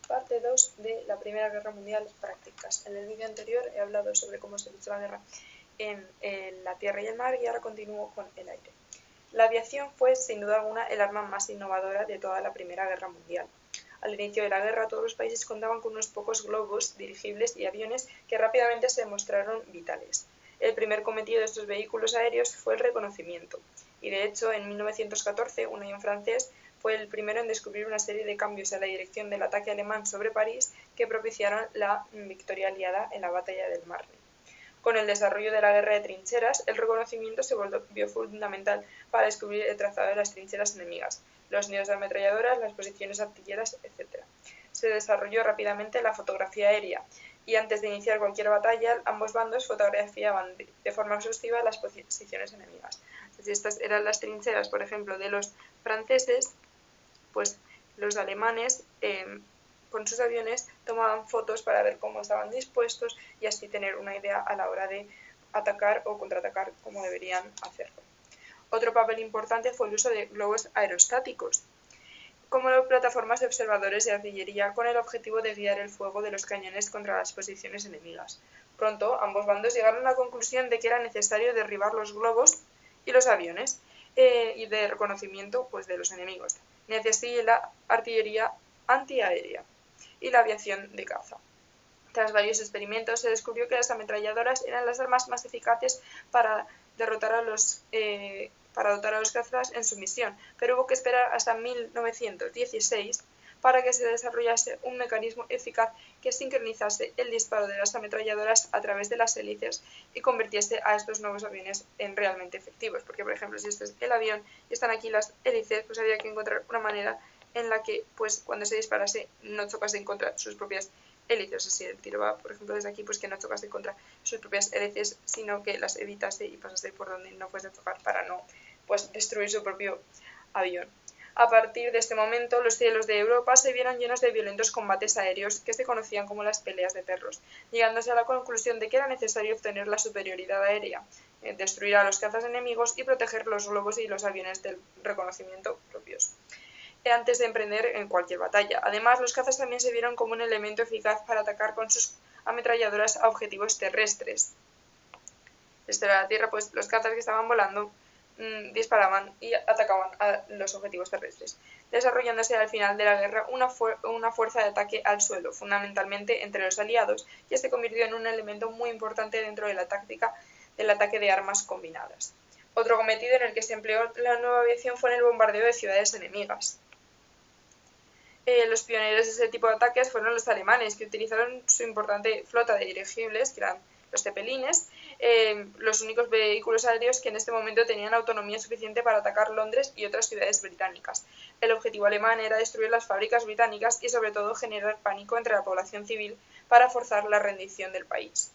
parte 2 de la Primera Guerra Mundial prácticas. En el vídeo anterior he hablado sobre cómo se luchó la guerra en la tierra y el mar y ahora continúo con el aire. La aviación fue sin duda alguna el arma más innovadora de toda la Primera Guerra Mundial. Al inicio de la guerra todos los países contaban con unos pocos globos, dirigibles y aviones que rápidamente se demostraron vitales. El primer cometido de estos vehículos aéreos fue el reconocimiento, y de hecho en 1914 un avión francés fue el primero en descubrir una serie de cambios en la dirección del ataque alemán sobre París que propiciaron la victoria aliada en la batalla del Marne. Con el desarrollo de la guerra de trincheras, el reconocimiento se volvió fundamental para descubrir el trazado de las trincheras enemigas, los nidos de ametralladoras, las posiciones artilleras, etc. Se desarrolló rápidamente la fotografía aérea y antes de iniciar cualquier batalla, ambos bandos fotografiaban de forma exhaustiva las posiciones enemigas. Si estas eran las trincheras, por ejemplo, de los franceses, pues los alemanes con sus aviones tomaban fotos para ver cómo estaban dispuestos y así tener una idea a la hora de atacar o contraatacar como deberían hacerlo. Otro papel importante fue el uso de globos aerostáticos como plataformas de observadores de artillería con el objetivo de guiar el fuego de los cañones contra las posiciones enemigas. Pronto ambos bandos llegaron a la conclusión de que era necesario derribar los globos y los aviones y de reconocimiento pues, de los enemigos. Necesitaba la artillería antiaérea y la aviación de caza. Tras varios experimentos se descubrió que las ametralladoras eran las armas más eficaces para derrotar a los cazas en su misión, pero hubo que esperar hasta 1916 para que se desarrollase un mecanismo eficaz que sincronizase el disparo de las ametralladoras a través de las hélices y convirtiese a estos nuevos aviones en realmente efectivos. Porque, por ejemplo, si este es el avión y están aquí las hélices, pues había que encontrar una manera en la que, pues, cuando se disparase, no chocase contra sus propias hélices. O sea, si el tiro va, por ejemplo, desde aquí, pues que no chocase contra sus propias hélices, sino que las evitase y pasase por donde no fuese a tocar para no, pues, destruir su propio avión. A partir de este momento, los cielos de Europa se vieron llenos de violentos combates aéreos que se conocían como las peleas de perros, llegándose a la conclusión de que era necesario obtener la superioridad aérea, destruir a los cazas enemigos y proteger los globos y los aviones del reconocimiento propios antes de emprender en cualquier batalla. Además, los cazas también se vieron como un elemento eficaz para atacar con sus ametralladoras a objetivos terrestres. Desde la tierra, pues los cazas que estaban volando disparaban y atacaban a los objetivos terrestres, desarrollándose al final de la guerra una fuerza de ataque al suelo, fundamentalmente entre los aliados, y este convirtió en un elemento muy importante dentro de la táctica del ataque de armas combinadas. Otro cometido en el que se empleó la nueva aviación fue en el bombardeo de ciudades enemigas. Los pioneros de ese tipo de ataques fueron los alemanes, que utilizaron su importante flota de dirigibles, que eran los Zeppelines, los únicos vehículos aéreos que en este momento tenían autonomía suficiente para atacar Londres y otras ciudades británicas. El objetivo alemán era destruir las fábricas británicas y sobre todo generar pánico entre la población civil para forzar la rendición del país.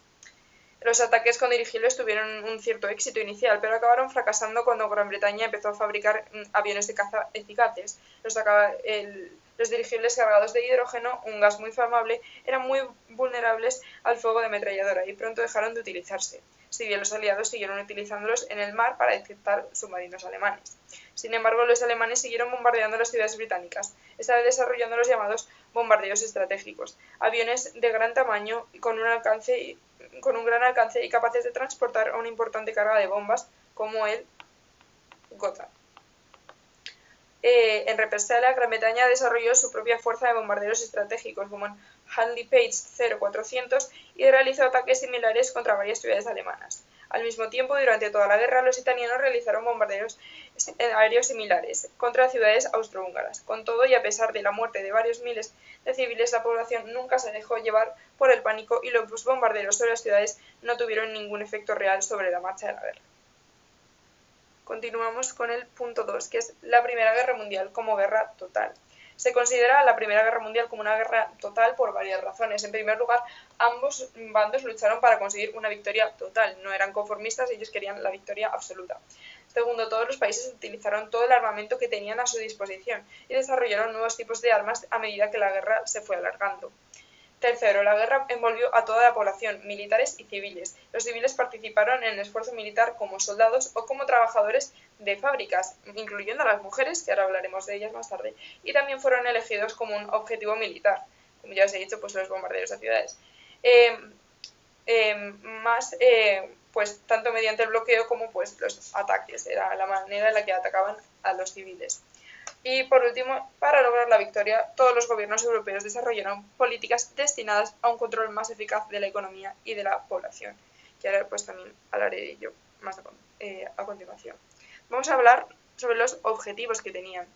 Los ataques con dirigibles tuvieron un cierto éxito inicial, pero acabaron fracasando cuando Gran Bretaña empezó a fabricar aviones de caza eficaces. Los dirigibles cargados de hidrógeno, un gas muy inflamable, eran muy vulnerables al fuego de ametralladora y pronto dejaron de utilizarse, si bien los aliados siguieron utilizándolos en el mar para detectar submarinos alemanes. Sin embargo, los alemanes siguieron bombardeando las ciudades británicas, esta vez desarrollando los llamados bombardeos estratégicos, aviones de gran tamaño y con un gran alcance y capaces de transportar una importante carga de bombas, como el Gotha. En represalia, Gran Bretaña desarrolló su propia fuerza de bombarderos estratégicos, como el Handley Page 0400, y realizó ataques similares contra varias ciudades alemanas. Al mismo tiempo, durante toda la guerra, los italianos realizaron bombardeos aéreos similares contra ciudades austrohúngaras. Con todo, y a pesar de la muerte de varios miles de civiles, la población nunca se dejó llevar por el pánico y los bombardeos sobre las ciudades no tuvieron ningún efecto real sobre la marcha de la guerra. Continuamos con el punto 2, que es la Primera Guerra Mundial como guerra total. Se considera la Primera Guerra Mundial como una guerra total por varias razones. En primer lugar, ambos bandos lucharon para conseguir una victoria total. No eran conformistas, ellos querían la victoria absoluta. Segundo, todos los países utilizaron todo el armamento que tenían a su disposición y desarrollaron nuevos tipos de armas a medida que la guerra se fue alargando. Tercero, la guerra envolvió a toda la población, militares y civiles. Los civiles participaron en el esfuerzo militar como soldados o como trabajadores de fábricas, incluyendo a las mujeres, que ahora hablaremos de ellas más tarde, y también fueron elegidos como un objetivo militar. como ya os he dicho, pues los bombardeos a ciudades. Pues tanto mediante el bloqueo como pues los ataques, era la manera en la que atacaban a los civiles. Y por último, para lograr la victoria, todos los gobiernos europeos desarrollaron políticas destinadas a un control más eficaz de la economía y de la población, que ahora pues también hablaré de ello más a continuación. Vamos a hablar sobre los objetivos que tenían.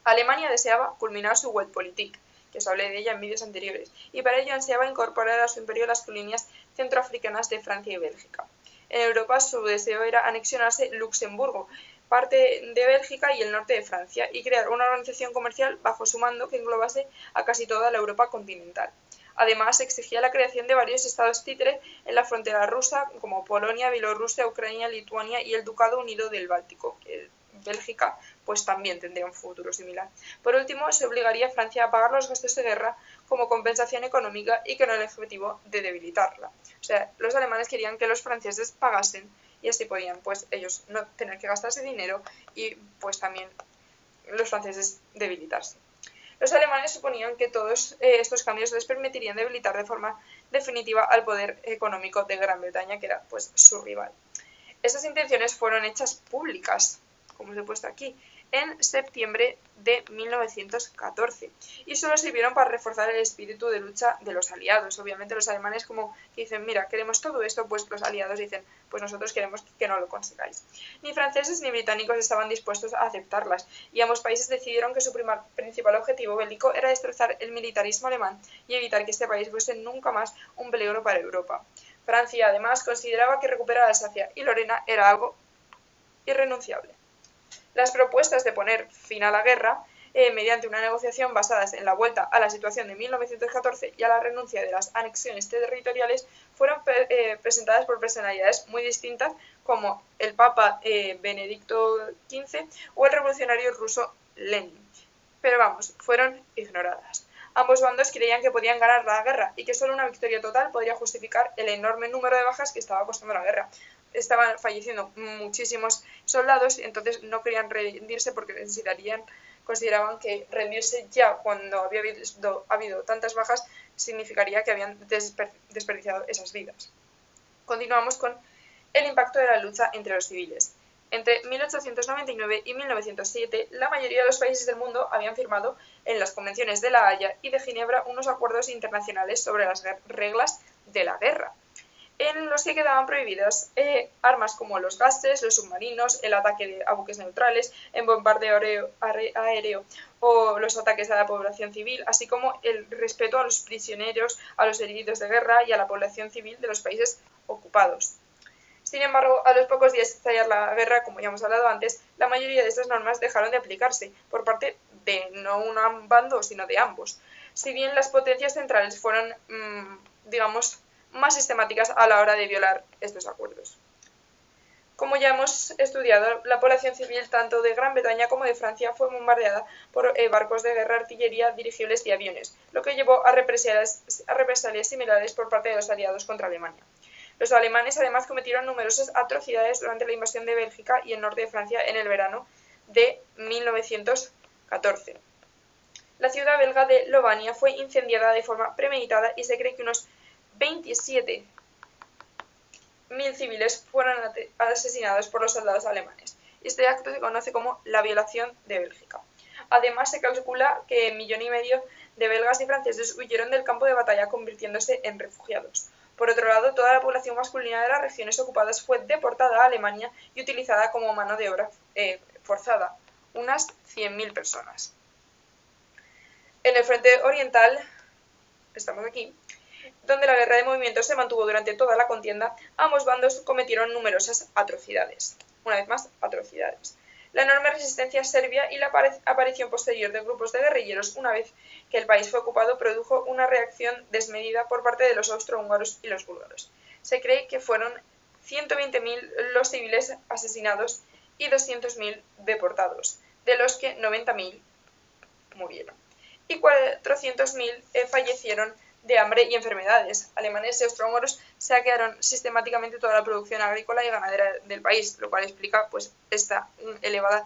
Alemania deseaba culminar su Weltpolitik, que os hablé de ella en vídeos anteriores, y para ello ansiaba incorporar a su imperio las colonias centroafricanas de Francia y Bélgica. En Europa su deseo era anexionarse Luxemburgo, parte de Bélgica y el norte de Francia, y crear una organización comercial bajo su mando que englobase a casi toda la Europa continental. Además, exigía la creación de varios estados títeres en la frontera rusa, como Polonia, Bielorrusia, Ucrania, Lituania y el Ducado Unido del Báltico, que Bélgica pues también tendría un futuro similar. Por último, se obligaría a Francia a pagar los gastos de guerra como compensación económica y con el objetivo de debilitarla. O sea, los alemanes querían que los franceses pagasen y así podían pues ellos no tener que gastarse dinero y pues también los franceses debilitarse. Los alemanes suponían que todos estos cambios les permitirían debilitar de forma definitiva al poder económico de Gran Bretaña, que era pues su rival. Estas intenciones fueron hechas públicas, como os he puesto aquí, en septiembre de 1914 y solo sirvieron para reforzar el espíritu de lucha de los aliados. Obviamente los alemanes como que dicen, mira, queremos todo esto, pues los aliados dicen, pues nosotros queremos que no lo consigáis. Ni franceses ni británicos estaban dispuestos a aceptarlas y ambos países decidieron que su principal objetivo bélico era destrozar el militarismo alemán y evitar que este país fuese nunca más un peligro para Europa. Francia, además, consideraba que recuperar Alsacia y Lorena era algo irrenunciable. Las propuestas de poner fin a la guerra mediante una negociación basadas en la vuelta a la situación de 1914 y a la renuncia de las anexiones territoriales fueron presentadas por personalidades muy distintas como el Papa Benedicto XV o el revolucionario ruso Lenin. Pero vamos, fueron ignoradas. Ambos bandos creían que podían ganar la guerra y que solo una victoria total podría justificar el enorme número de bajas que estaba costando la guerra. Estaban falleciendo muchísimos soldados y entonces no querían rendirse porque consideraban que rendirse ya cuando había habido tantas bajas significaría que habían desperdiciado esas vidas. Continuamos con el impacto de la lucha entre los civiles. Entre 1899 y 1907, la mayoría de los países del mundo habían firmado en las convenciones de La Haya y de Ginebra unos acuerdos internacionales sobre las reglas de la guerra, en los que quedaban prohibidas armas como los gases, los submarinos, el ataque a buques neutrales, el bombardeo aéreo o los ataques a la población civil, así como el respeto a los prisioneros, a los heridos de guerra y a la población civil de los países ocupados. Sin embargo, a los pocos días de estallar la guerra, como ya hemos hablado antes, la mayoría de estas normas dejaron de aplicarse por parte de no un bando, sino de ambos. Si bien las potencias centrales fueron, digamos, más sistemáticas a la hora de violar estos acuerdos. Como ya hemos estudiado, la población civil tanto de Gran Bretaña como de Francia fue bombardeada por barcos de guerra, artillería, dirigibles y aviones, lo que llevó a represalias similares por parte de los aliados contra Alemania. Los alemanes además cometieron numerosas atrocidades durante la invasión de Bélgica y el norte de Francia en el verano de 1914. La ciudad belga de Lobania fue incendiada de forma premeditada y se cree que unos 27.000 civiles fueron asesinados por los soldados alemanes. Este acto se conoce como la violación de Bélgica. Además, se calcula que 1,5 millones de belgas y franceses huyeron del campo de batalla convirtiéndose en refugiados. Por otro lado, toda la población masculina de las regiones ocupadas fue deportada a Alemania y utilizada como mano de obra forzada, unas 100.000 personas. En el frente oriental, estamos aquí, donde la guerra de movimientos se mantuvo durante toda la contienda, ambos bandos cometieron numerosas atrocidades. Una vez más, atrocidades. La enorme resistencia serbia y la aparición posterior de grupos de guerrilleros una vez que el país fue ocupado produjo una reacción desmedida por parte de los austrohúngaros y los búlgaros. Se cree que fueron 120.000 los civiles asesinados y 200.000 deportados, de los que 90.000 murieron. Y 400.000 fallecieron de hambre y enfermedades. Alemanes y austrohúngaros saquearon sistemáticamente toda la producción agrícola y ganadera del país, lo cual explica pues esta elevada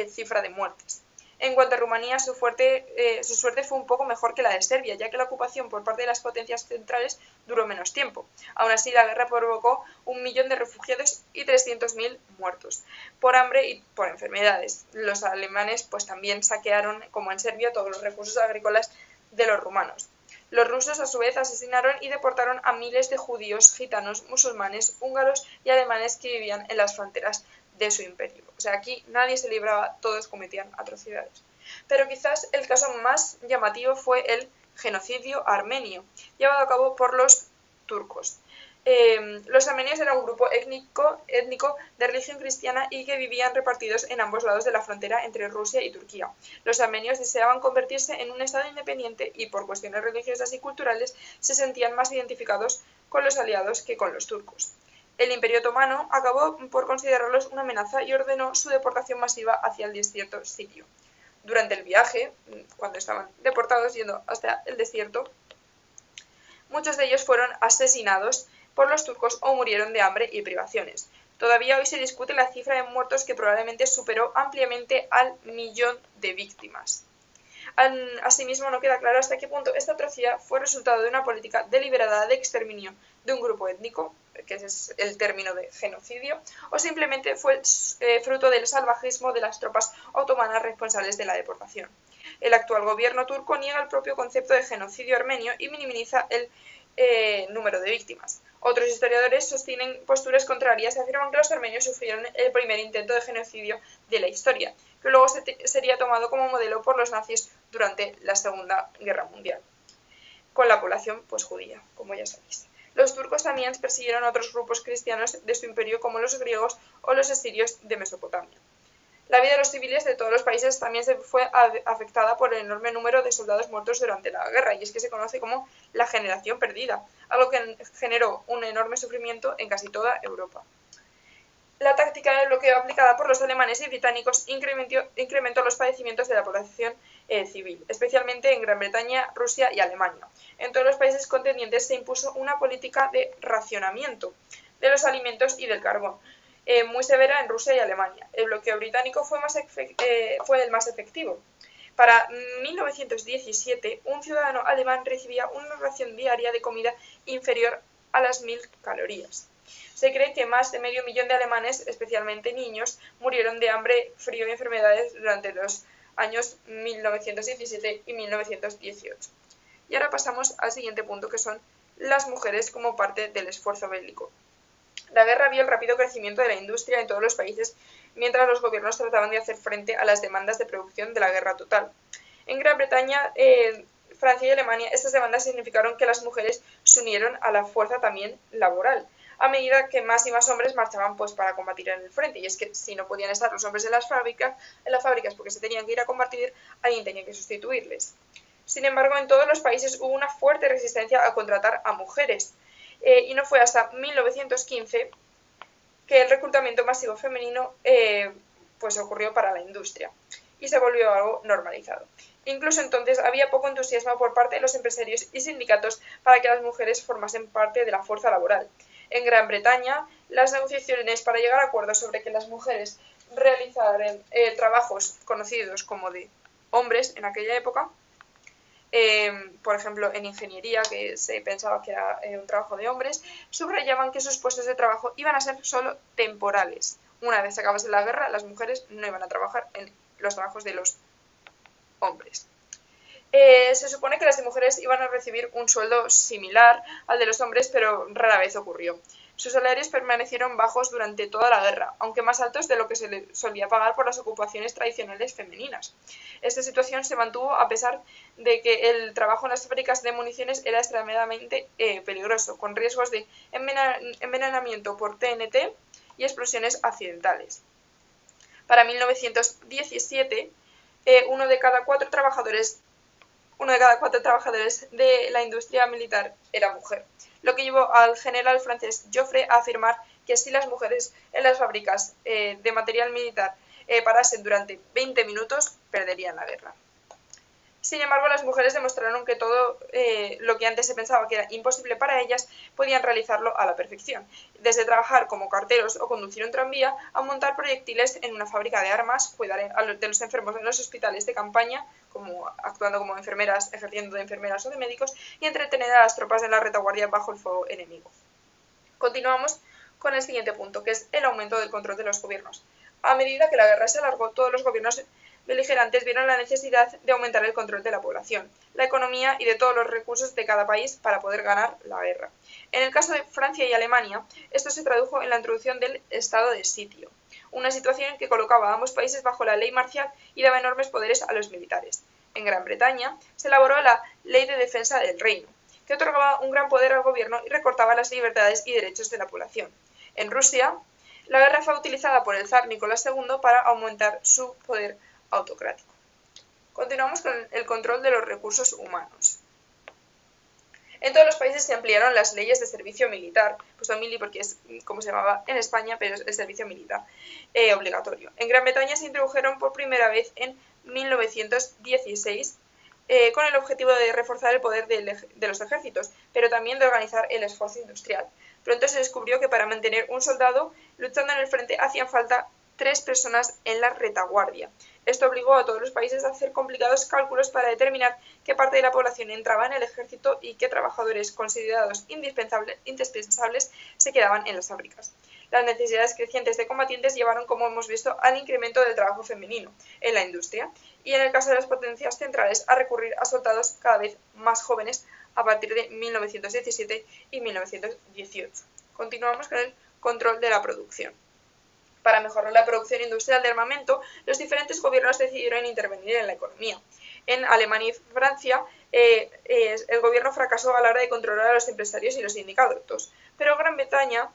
cifra de muertes. En cuanto a Rumanía, su suerte fue un poco mejor que la de Serbia, ya que la ocupación por parte de las potencias centrales duró menos tiempo. Aún así, la guerra provocó 1 millón de refugiados y 300.000 muertos por hambre y por enfermedades. Los alemanes pues también saquearon, como en Serbia, todos los recursos agrícolas de los rumanos. Los rusos, a su vez, asesinaron y deportaron a miles de judíos, gitanos, musulmanes, húngaros y alemanes que vivían en las fronteras de su imperio. O sea, aquí nadie se libraba, todos cometían atrocidades. Pero quizás el caso más llamativo fue el genocidio armenio, llevado a cabo por los turcos. Los armenios eran un grupo étnico de religión cristiana y que vivían repartidos en ambos lados de la frontera entre Rusia y Turquía. Los armenios deseaban convertirse en un estado independiente y por cuestiones religiosas y culturales se sentían más identificados con los aliados que con los turcos. El Imperio Otomano acabó por considerarlos una amenaza y ordenó su deportación masiva hacia el desierto sirio. Durante el viaje, cuando estaban deportados yendo hasta el desierto, muchos de ellos fueron asesinados por los turcos o murieron de hambre y privaciones. Todavía hoy se discute la cifra de muertos que probablemente superó ampliamente al 1.000.000 de víctimas. Asimismo, no queda claro hasta qué punto esta atrocidad fue resultado de una política deliberada de exterminio de un grupo étnico, que es el término de genocidio, o simplemente fue fruto del salvajismo de las tropas otomanas responsables de la deportación. El actual gobierno turco niega el propio concepto de genocidio armenio y minimiza el número de víctimas. Otros historiadores sostienen posturas contrarias y afirman que los armenios sufrieron el primer intento de genocidio de la historia, que luego sería tomado como modelo por los nazis durante la Segunda Guerra Mundial, con la población pues judía, como ya sabéis. Los turcos también persiguieron a otros grupos cristianos de su imperio como los griegos o los asirios de Mesopotamia. La vida de los civiles de todos los países también se fue afectada por el enorme número de soldados muertos durante la guerra, y es que se conoce como la generación perdida, algo que generó un enorme sufrimiento en casi toda Europa. La táctica de bloqueo aplicada por los alemanes y británicos incrementó los padecimientos de la población civil, especialmente en Gran Bretaña, Rusia y Alemania. En todos los países contendientes se impuso una política de racionamiento de los alimentos y del carbón, muy severa en Rusia y Alemania. El bloqueo británico fue el más efectivo. Para 1917, un ciudadano alemán recibía una ración diaria de comida inferior a las 1.000 calorías. Se cree que más de 500.000 de alemanes, especialmente niños, murieron de hambre, frío y enfermedades durante los años 1917 y 1918. Y ahora pasamos al siguiente punto, que son las mujeres como parte del esfuerzo bélico. La guerra vio el rápido crecimiento de la industria en todos los países, mientras los gobiernos trataban de hacer frente a las demandas de producción de la guerra total. En Gran Bretaña, Francia y Alemania, estas demandas significaron que las mujeres se unieron a la fuerza también laboral, a medida que más y más hombres marchaban pues para combatir en el frente. Y es que si no podían estar los hombres en las fábricas porque se tenían que ir a combatir, alguien tenía que sustituirles. Sin embargo, en todos los países hubo una fuerte resistencia a contratar a mujeres. Y no fue hasta 1915 que el reclutamiento masivo femenino pues ocurrió para la industria y se volvió algo normalizado. Incluso entonces había poco entusiasmo por parte de los empresarios y sindicatos para que las mujeres formasen parte de la fuerza laboral. En Gran Bretaña, las negociaciones para llegar a acuerdos sobre que las mujeres realizaran trabajos conocidos como de hombres en aquella época, por ejemplo, en ingeniería, que se pensaba que era un trabajo de hombres, subrayaban que sus puestos de trabajo iban a ser solo temporales. Una vez acabase la guerra, las mujeres no iban a trabajar en los trabajos de los hombres. Se supone que las mujeres iban a recibir un sueldo similar al de los hombres, pero rara vez ocurrió. Sus salarios permanecieron bajos durante toda la guerra, aunque más altos de lo que se le solía pagar por las ocupaciones tradicionales femeninas. Esta situación se mantuvo a pesar de que el trabajo en las fábricas de municiones era extremadamente peligroso, con riesgos de envenenamiento por TNT y explosiones accidentales. Para 1917, uno de cada cuatro trabajadores de la industria militar era mujer, lo que llevó al general francés Joffre a afirmar que si las mujeres en las fábricas de material militar parasen durante 20 minutos, perderían la guerra. Sin embargo, las mujeres demostraron que todo lo que antes se pensaba que era imposible para ellas, podían realizarlo a la perfección. Desde trabajar como carteros o conducir un tranvía, a montar proyectiles en una fábrica de armas, cuidar de los enfermos en los hospitales de campaña, actuando como enfermeras, ejerciendo de enfermeras o de médicos, y entretener a las tropas en la retaguardia bajo el fuego enemigo. Continuamos con el siguiente punto, que es el aumento del control de los gobiernos. A medida que la guerra se alargó, todos los gobiernos beligerantes vieron la necesidad de aumentar el control de la población, la economía y de todos los recursos de cada país para poder ganar la guerra. En el caso de Francia y Alemania, esto se tradujo en la introducción del estado de sitio, una situación que colocaba a ambos países bajo la ley marcial y daba enormes poderes a los militares. En Gran Bretaña se elaboró la Ley de Defensa del Reino, que otorgaba un gran poder al gobierno y recortaba las libertades y derechos de la población. En Rusia, la guerra fue utilizada por el zar Nicolás II para aumentar su poder autocrático. Continuamos con el control de los recursos humanos. En todos los países se ampliaron las leyes de servicio militar, puesto mili porque es como se llamaba en España, pero es el servicio militar obligatorio. En Gran Bretaña se introdujeron por primera vez en 1916 con el objetivo de reforzar el poder de los ejércitos, pero también de organizar el esfuerzo industrial. Pronto se descubrió que para mantener un soldado luchando en el frente hacían falta 3 personas en la retaguardia. Esto obligó a todos los países a hacer complicados cálculos para determinar qué parte de la población entraba en el ejército y qué trabajadores considerados indispensables se quedaban en las fábricas. Las necesidades crecientes de combatientes llevaron, como hemos visto, al incremento del trabajo femenino en la industria y, en el caso de las potencias centrales, a recurrir a soldados cada vez más jóvenes a partir de 1917 y 1918. Continuamos con el control de la producción. Para mejorar la producción industrial de armamento, los diferentes gobiernos decidieron intervenir en la economía. En Alemania y Francia, el gobierno fracasó a la hora de controlar a los empresarios y los sindicatos, pero en Gran Bretaña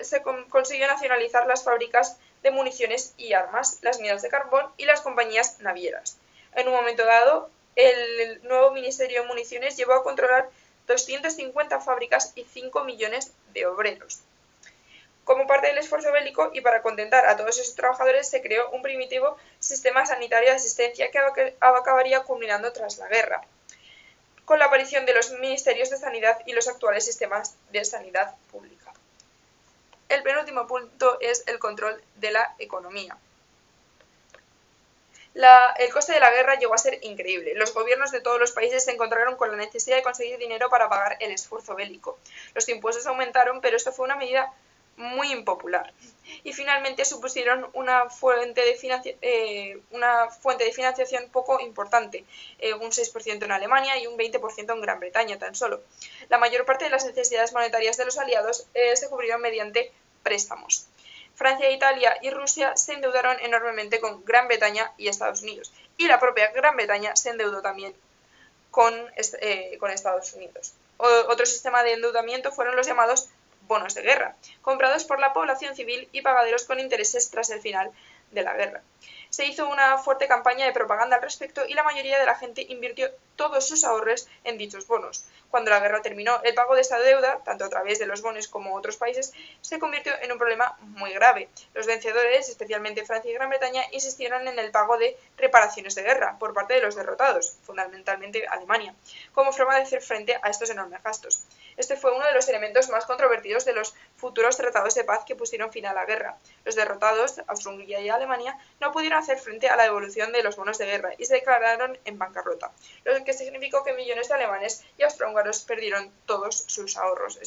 se consiguió nacionalizar las fábricas de municiones y armas, las minas de carbón y las compañías navieras. En un momento dado, el nuevo Ministerio de Municiones llevó a controlar 250 fábricas y 5 millones de obreros. Como parte del esfuerzo bélico y para contentar a todos esos trabajadores, se creó un primitivo sistema sanitario de asistencia que acabaría culminando tras la guerra, con la aparición de los ministerios de sanidad y los actuales sistemas de sanidad pública. El penúltimo punto es el control de la economía. El coste de la guerra llegó a ser increíble. Los gobiernos de todos los países se encontraron con la necesidad de conseguir dinero para pagar el esfuerzo bélico. Los impuestos aumentaron, pero esto fue una medida muy impopular y finalmente supusieron una fuente de financiación poco importante, un 6% en Alemania y un 20% en Gran Bretaña tan solo. La mayor parte de las necesidades monetarias de los aliados se cubrieron mediante préstamos. Francia, Italia y Rusia se endeudaron enormemente con Gran Bretaña y Estados Unidos, y la propia Gran Bretaña se endeudó también con Estados Unidos. Otro sistema de endeudamiento fueron los llamados bonos de guerra, comprados por la población civil y pagaderos con intereses tras el final de la guerra. Se hizo una fuerte campaña de propaganda al respecto y la mayoría de la gente invirtió todos sus ahorros en dichos bonos. Cuando la guerra terminó, el pago de esta deuda, tanto a través de los bonos como otros países, se convirtió en un problema muy grave. Los vencedores, especialmente Francia y Gran Bretaña, insistieron en el pago de reparaciones de guerra por parte de los derrotados, fundamentalmente Alemania, como forma de hacer frente a estos enormes gastos. Este fue uno de los elementos más controvertidos de los futuros tratados de paz que pusieron fin a la guerra. Los derrotados, Austria-Hungría y Alemania, no pudieron hacer frente a la devolución de los bonos de guerra y se declararon en bancarrota, lo que significó que millones de alemanes y austrohúngaros perdieron todos sus ahorros.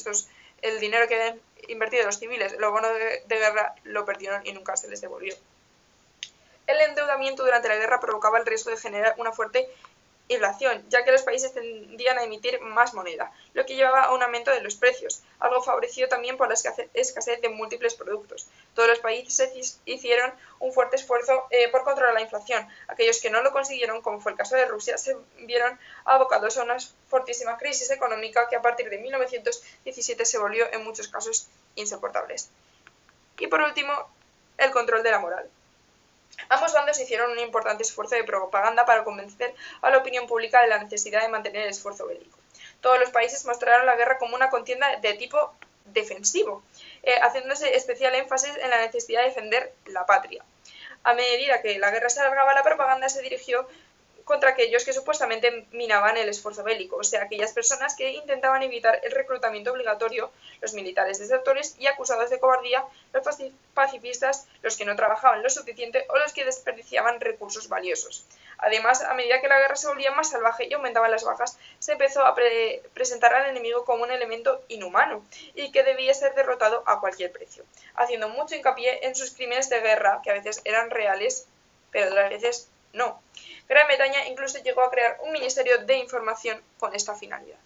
El dinero que habían invertido los civiles, los bonos de guerra lo perdieron y nunca se les devolvió. El endeudamiento durante la guerra provocaba el riesgo de generar una fuerte inflación, ya que los países tendían a emitir más moneda, lo que llevaba a un aumento de los precios, algo favorecido también por la escasez de múltiples productos. Todos los países hicieron un fuerte esfuerzo por controlar la inflación. Aquellos que no lo consiguieron, como fue el caso de Rusia, se vieron abocados a una fortísima crisis económica que a partir de 1917 se volvió en muchos casos insoportable. Y por último, el control de la moral. Ambos bandos hicieron un importante esfuerzo de propaganda para convencer a la opinión pública de la necesidad de mantener el esfuerzo bélico. Todos los países mostraron la guerra como una contienda de tipo defensivo, haciéndose especial énfasis en la necesidad de defender la patria. A medida que la guerra se alargaba, la propaganda se dirigió contra aquellos que supuestamente minaban el esfuerzo bélico, o sea, aquellas personas que intentaban evitar el reclutamiento obligatorio, los militares desertores y acusados de cobardía, los pacifistas, los que no trabajaban lo suficiente o los que desperdiciaban recursos valiosos. Además, a medida que la guerra se volvía más salvaje y aumentaban las bajas, se empezó a presentar al enemigo como un elemento inhumano y que debía ser derrotado a cualquier precio, haciendo mucho hincapié en sus crímenes de guerra, que a veces eran reales, pero otras veces no. Gran Bretaña incluso llegó a crear un ministerio de información con esta finalidad.